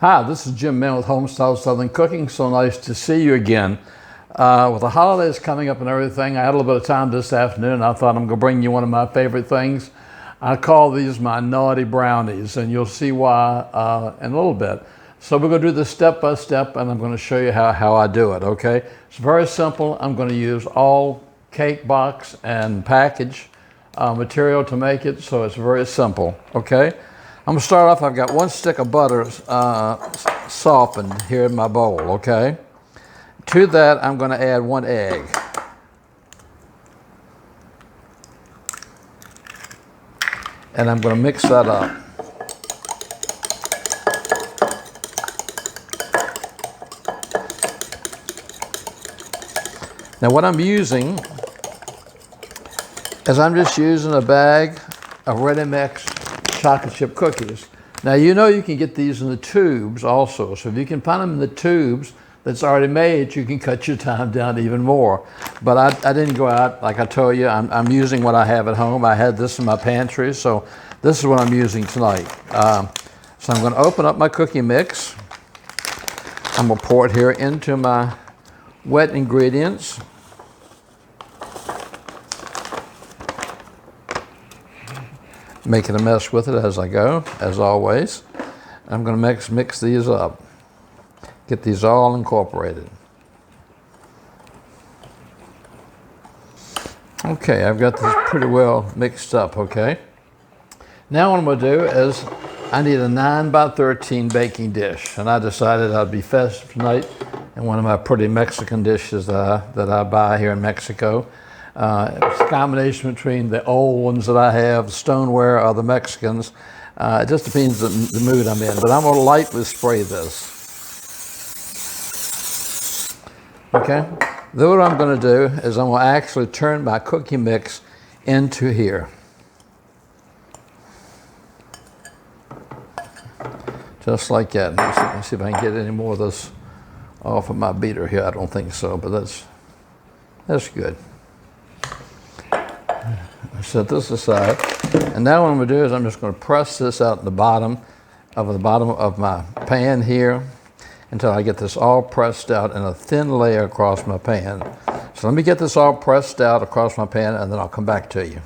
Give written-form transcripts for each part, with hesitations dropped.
Hi, this is Jim Mann with Homestyle Southern Cooking. So nice to see you again. With the holidays coming up and everything, I had a little bit of time this afternoon. I thought I'm going to bring you one of my favorite things. I call these my naughty brownies, and you'll see why in a little bit. So we're going to do this step by step, and I'm going to show you how I do it, okay? It's very simple. I'm going to use all cake box and package material to make it, so it's very simple, okay? I'm going to start off. I've got 1 stick of butter softened here in my bowl, okay? To that, I'm going to add 1 egg. And I'm going to mix that up. Now what I'm using is I'm just using a bag of ready-mix chocolate chip cookies. Now you know you can get these in the tubes also, so if you can find them in the tubes that's already made, you can cut your time down even more. But I didn't go out, like I told you, I'm using what I have at home. I had this in my pantry, so this is what I'm using tonight. So I'm going to open up my cookie mix. I'm going to pour it here into my wet ingredients. Making a mess with it as I go, as always. I'm going to mix these up. Get these all incorporated. Okay, I've got this pretty well mixed up, okay? Now what I'm going to do is I need a 9 by 13 baking dish, and I decided I'd be festive tonight in one of my pretty Mexican dishes that I buy here in Mexico. It's a combination between the old ones that I have, stoneware, or the Mexicans. It just depends on the mood I'm in, but I'm going to lightly spray this. Okay, then what I'm going to do is I'm going to actually turn my cookie mix into here. Just like that. Let me see if I can get any more of this off of my beater here. I don't think so, but that's good. Set this aside, and now what I'm going to do is I'm just going to press this out the bottom of my pan here until I get this all pressed out in a thin layer across my pan. So let me get this all pressed out across my pan, and then I'll come back to you.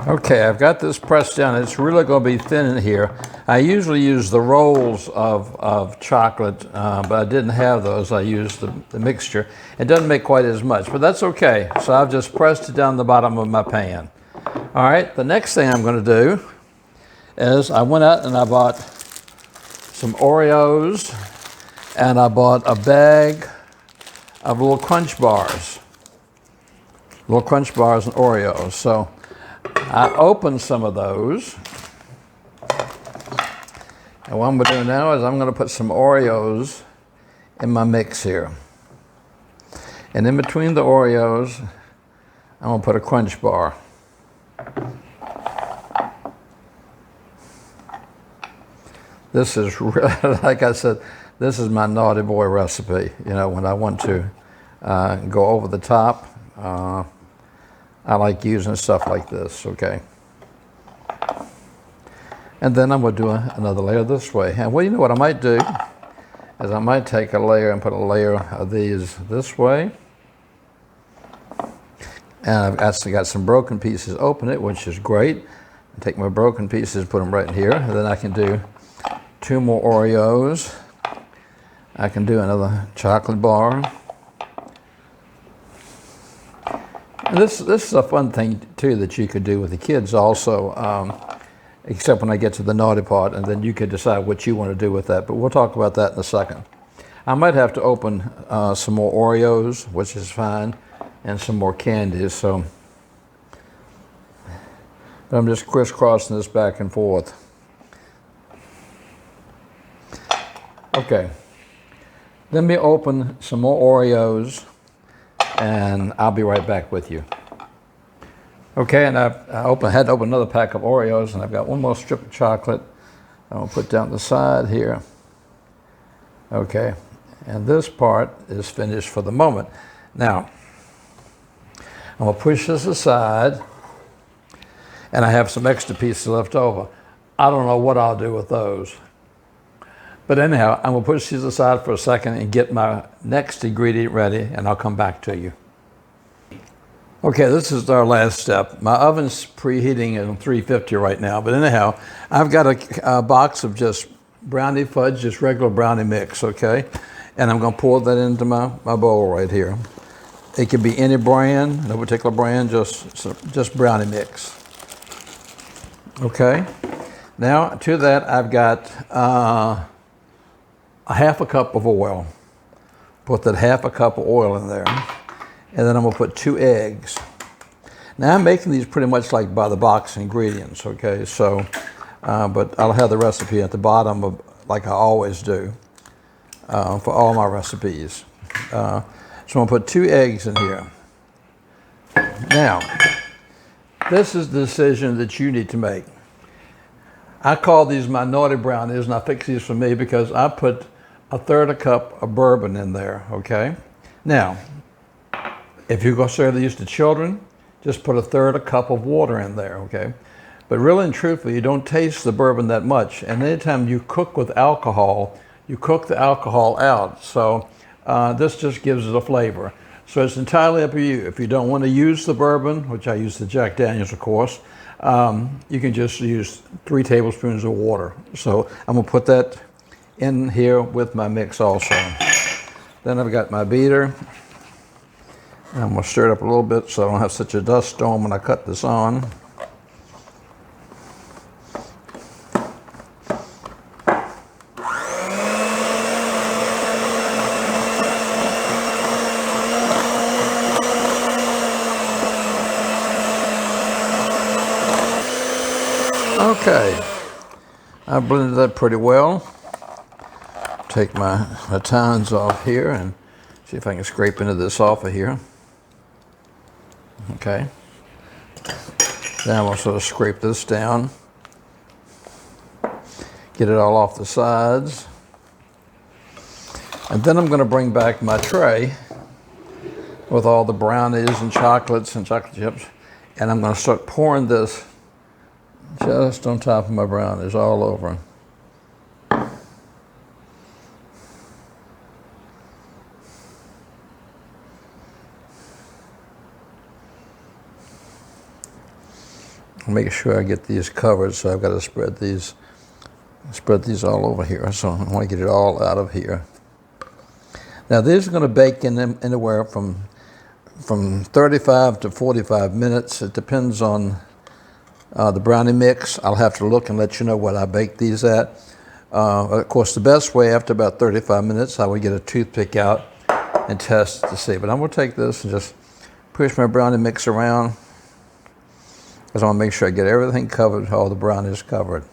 Okay, I've got this pressed down. It's really going to be thin in here. I usually use the rolls of chocolate, but I didn't have those. I used the mixture. It doesn't make quite as much, but that's okay. So I've just pressed it down the bottom of my pan. All right, the next thing I'm going to do is I went out and I bought some OREOS, and I bought a bag of little crunch bars. Little crunch bars and OREOS. So I opened some of those. And what I'm going to do now is I'm going to put some OREOS in my mix here. And in between the OREOS, I'm going to put a crunch bar. This is, like I said, this is my naughty boy recipe. You know, when I want to go over the top, I like using stuff like this, okay? And then I'm going to do another layer this way. And well, you know what I might do is I might take a layer and put a layer of these this way. And I've actually got some broken pieces. Open it, which is great. Take my broken pieces, put them right in here. And then I can do 2 more OREOS. I can do another chocolate bar. And this is a fun thing too that you could do with the kids also, except when I get to the naughty part, and then you can decide what you want to do with that. But we'll talk about that in a second. I might have to open some more OREOS, which is fine, and some more candies. So but I'm just crisscrossing this back and forth. Okay, let me open some more OREOS, and I'll be right back with you. Okay, and I had to open another pack of OREOS, and I've got 1 more strip of chocolate I'll put down the side here. Okay, and this part is finished for the moment. Now, I'm going to push this aside, and I have some extra pieces left over. I don't know what I'll do with those. But anyhow, I'm gonna push these aside for a second and get my next ingredient ready, and I'll come back to you. Okay, this is our last step. My oven's preheating at 350 right now, but anyhow, I've got a box of just brownie fudge, just regular brownie mix, okay? And I'm gonna pour that into my bowl right here. It could be any brand, no particular brand, just brownie mix. Okay, now to that I've got a half a cup of oil. Put that half a cup of oil in there. And then I'm gonna put 2 eggs. Now I'm making these pretty much like by the box ingredients, okay? So, but I'll have the recipe at the bottom of, like I always do for all my recipes. So I'm gonna put 2 eggs in here. Now, this is the decision that you need to make. I call these my naughty brownies, and I fix these for me because I put 1/3 cup of bourbon in there, okay? Now, if you're going to serve these to children, just put 1/3 cup of water in there, okay? But really and truthfully, you don't taste the bourbon that much. And anytime you cook with alcohol, you cook the alcohol out. So this just gives it a flavor. So it's entirely up to you. If you don't want to use the bourbon, which I use the Jack Daniels, of course, you can just use 3 tablespoons of water. So I'm going to put that in here with my mix also. Then I've got my beater. I'm going to stir it up a little bit so I don't have such a dust storm when I cut this on. Okay, I blended that pretty well. Take my tines off here and see if I can scrape into this off of here. Okay. Now I'm going to sort of scrape this down. Get it all off the sides. And then I'm going to bring back my tray with all the brownies and chocolates and chocolate chips. And I'm going to start pouring this just on top of my brownies all over. Make sure I get these covered, so I've got to spread these all over here. So I want to get it all out of here. Now these are going to bake in anywhere from 35 to 45 minutes. It depends on the brownie mix. I'll have to look and let you know what I bake these at. Of course, the best way after about 35 minutes, I would get a toothpick out and test to see. But I'm going to take this and just push my brownie mix around, because I want to make sure I get everything covered, all the brownies covered.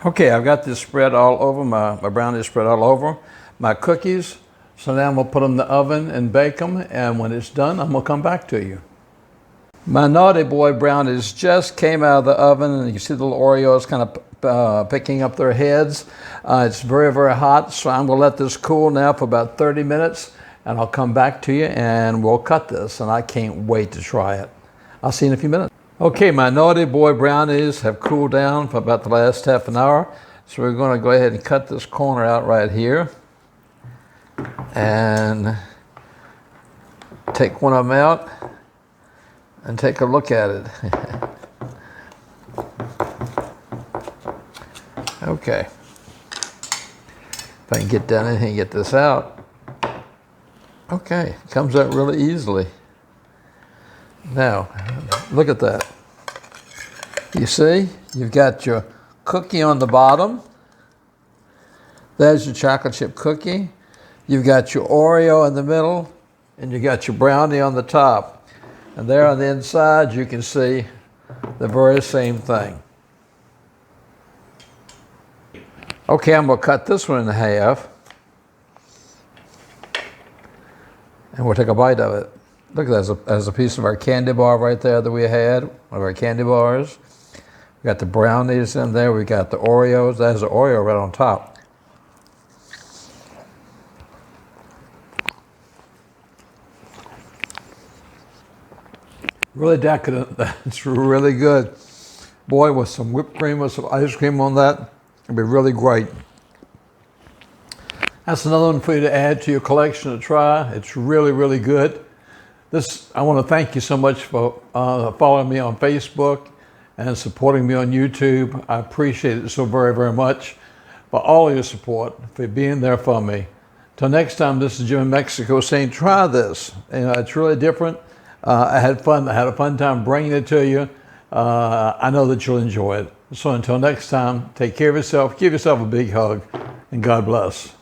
Okay, I've got this spread all over, my brownies spread all over. My cookies, so now I'm going to put them in the oven and bake them, and when it's done, I'm going to come back to you. My naughty boy brownies just came out of the oven, and you can see the little OREOs kind of picking up their heads. It's very, very hot, so I'm going to let this cool now for about 30 minutes. And I'll come back to you and we'll cut this, and I can't wait to try it. I'll see you in a few minutes. Okay, my naughty boy brownies have cooled down for about the last half an hour. So we're going to go ahead and cut this corner out right here. And take one of them out and take a look at it. Okay. If I can get down in here and get this out. Okay, comes out really easily. Now, look at that. You see, you've got your cookie on the bottom. There's your chocolate chip cookie. You've got your Oreo in the middle, and you got your brownie on the top. And there on the inside, you can see the very same thing. Okay, I'm going to cut this one in half. And we'll take a bite of it. Look at that, there's a piece of our candy bar right there that we had, one of our candy bars. We got the brownies in there, we got the Oreos. There's the Oreo right on top. Really decadent, that's really good. Boy, with some whipped cream or some ice cream on that, it'd be really great. That's another one for you to add to your collection to try. It's really, really good. I want to thank you so much for following me on Facebook and supporting me on YouTube. I appreciate it so very, very much for all your support, for being there for me. Till next time, this is Jim in Mexico saying, try this. It's really different. I had fun. I had a fun time bringing it to you. I know that you'll enjoy it. So until next time, take care of yourself, give yourself a big hug, and God bless.